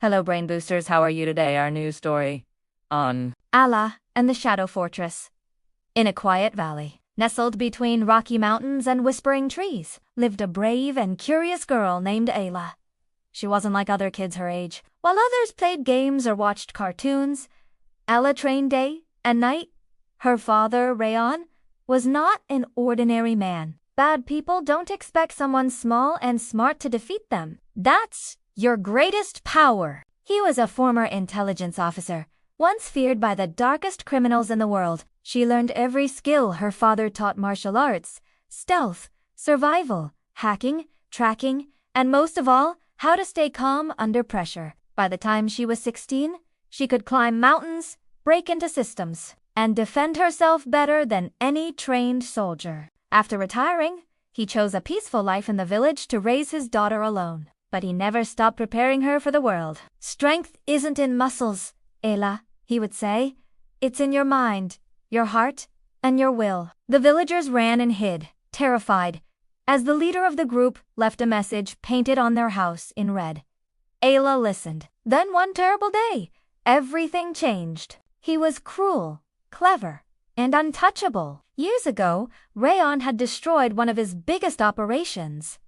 Hello, Brain Boosters. How are you today? Our news story on Allah and the Shadow Fortress. In a quiet valley, nestled between rocky mountains and whispering trees, lived a brave and curious girl named Ayla. She wasn't like other kids her age. While others played games or watched cartoons, Ayla trained day and night. Her father, Rayon, was not an ordinary man. Bad people don't expect someone small and smart to defeat them. That's your greatest power. He was a former intelligence officer, once feared by the darkest criminals in the world. She learned every skill her father taught: martial arts, stealth, survival, hacking, tracking, and most of all, how to stay calm under pressure. By the time she was 16, she could climb mountains, break into systems, and defend herself better than any trained soldier. After retiring, he chose a peaceful life in the village to raise his daughter alone. But he never stopped preparing her for the world. "Strength isn't in muscles, Ayla," he would say. "It's in your mind, your heart, and your will." The villagers ran and hid, terrified, as the leader of the group left a message painted on their house in red. Ayla listened. Then one terrible day, everything changed. He was cruel, clever, and untouchable. Years ago, Rayon had destroyed one of his biggest operations.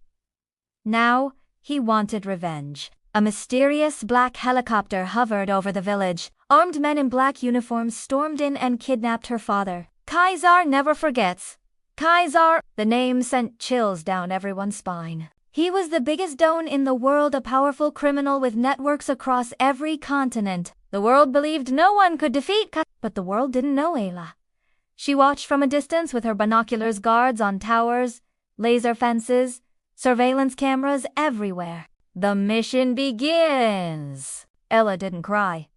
Now, he wanted revenge. A mysterious black helicopter hovered over the village. Armed men in black uniforms stormed in and kidnapped her father. Kaisar never forgets. Kaisar, the name sent chills down everyone's spine. He was the biggest don in the world, a powerful criminal with networks across every continent. The world believed no one could defeat Kaisar, but the world didn't know Ayla. She watched from a distance with her binoculars, guards on towers, laser fences, surveillance cameras everywhere. The mission begins. Ayla didn't cry.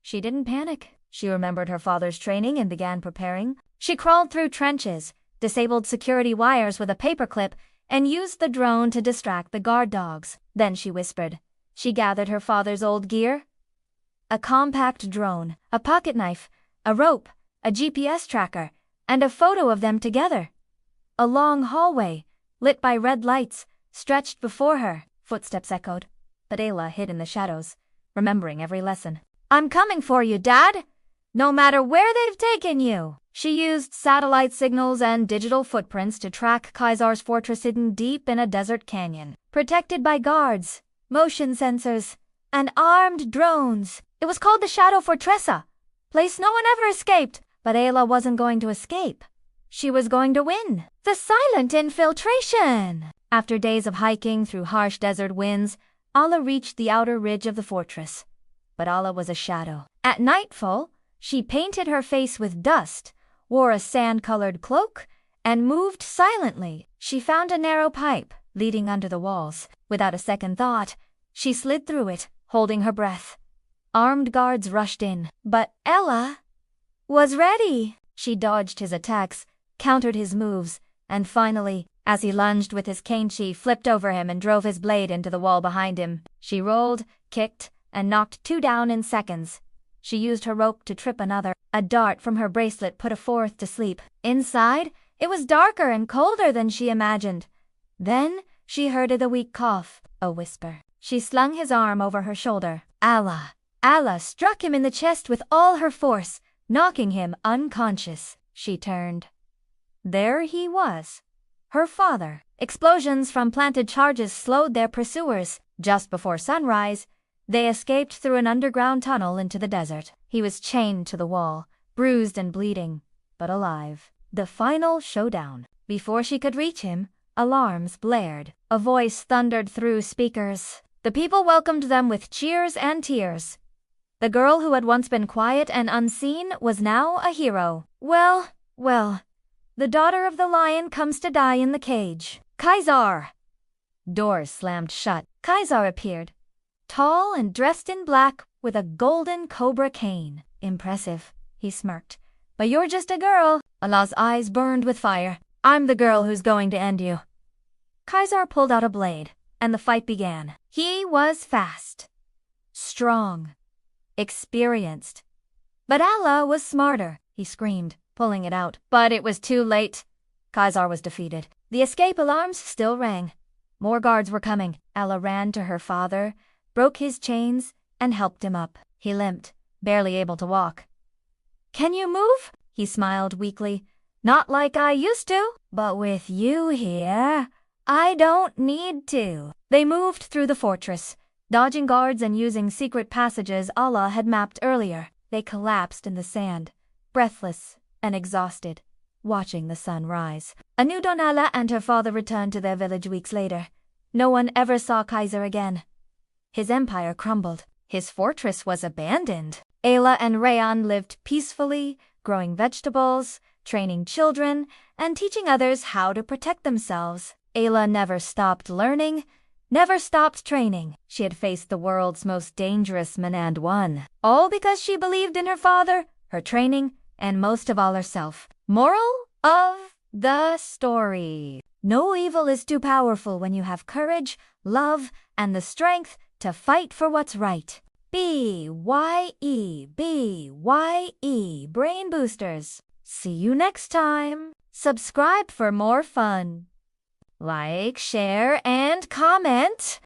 She didn't panic. She remembered her father's training and began preparing. She crawled through trenches, disabled security wires with a paperclip, and used the drone to distract the guard dogs. Then she whispered. She gathered her father's old gear: a compact drone, a pocket knife, a rope, a GPS tracker, and a photo of them together. A long hallway, lit by red lights, stretched before her. Footsteps echoed, but Ayla hid in the shadows, remembering every lesson. "I'm coming for you, Dad, no matter where they've taken you." She used satellite signals and digital footprints to track Kaisar's fortress hidden deep in a desert canyon, protected by guards, motion sensors, and armed drones. It was called the Shadow Fortress, place no one ever escaped. But Ayla wasn't going to escape. She was going to win. The silent infiltration. After days of hiking through harsh desert winds, Ayla reached the outer ridge of the fortress. But Ayla was a shadow. At nightfall, she painted her face with dust, wore a sand-colored cloak, and moved silently. She found a narrow pipe leading under the walls. Without a second thought, she slid through it, holding her breath. Armed guards rushed in, but Ayla was ready. She dodged his attacks, countered his moves, and finally, as he lunged with his cane, she flipped over him and drove his blade into the wall behind him. She rolled, kicked, and knocked 2 down in seconds. She used her rope to trip another. A dart from her bracelet put a 4th to sleep. Inside, it was darker and colder than she imagined. Then she heard a weak cough, a whisper. She slung his arm over her shoulder. Ayla struck him in the chest with all her force, knocking him unconscious. She turned. There he was, her father. Explosions from planted charges slowed their pursuers. Just before sunrise, they escaped through an underground tunnel into the desert. He was chained to the wall, bruised and bleeding, but alive. The final showdown. Before she could reach him, alarms blared. A voice thundered through speakers. The people welcomed them with cheers and tears. The girl who had once been quiet and unseen was now a hero. Well, the daughter of the lion comes to die in the cage. Kaisar! Doors slammed shut. Kaisar appeared, tall and dressed in black with a golden cobra cane. "Impressive," he smirked. "But you're just a girl." Allah's eyes burned with fire. "I'm the girl who's going to end you." Kaisar pulled out a blade, and the fight began. He was fast, strong, experienced. But Ayla was smarter. He screamed, pulling it out. But it was too late. Kaisar was defeated. The escape alarms still rang. More guards were coming. Ayla ran to her father, broke his chains, and helped him up. He limped, barely able to walk. "Can you move?" He smiled weakly. "Not like I used to, but with you here, I don't need to." They moved through the fortress, dodging guards and using secret passages Allah had mapped earlier. They collapsed in the sand, breathless and exhausted, watching the sun rise. Anudonala and her father returned to their village weeks later. No one ever saw Kaiser again. His empire crumbled. His fortress was abandoned. Ayla and Rayan lived peacefully, growing vegetables, training children, and teaching others how to protect themselves. Ayla never stopped learning, never stopped training. She had faced the world's most dangerous men and won, all because she believed in her father, her training, and most of all herself. Moral of the story: no evil is too powerful when you have courage, love, and the strength to fight for what's right. BYE, BYE, Brain Boosters. See you next time. Subscribe for more fun. Like, share, and comment.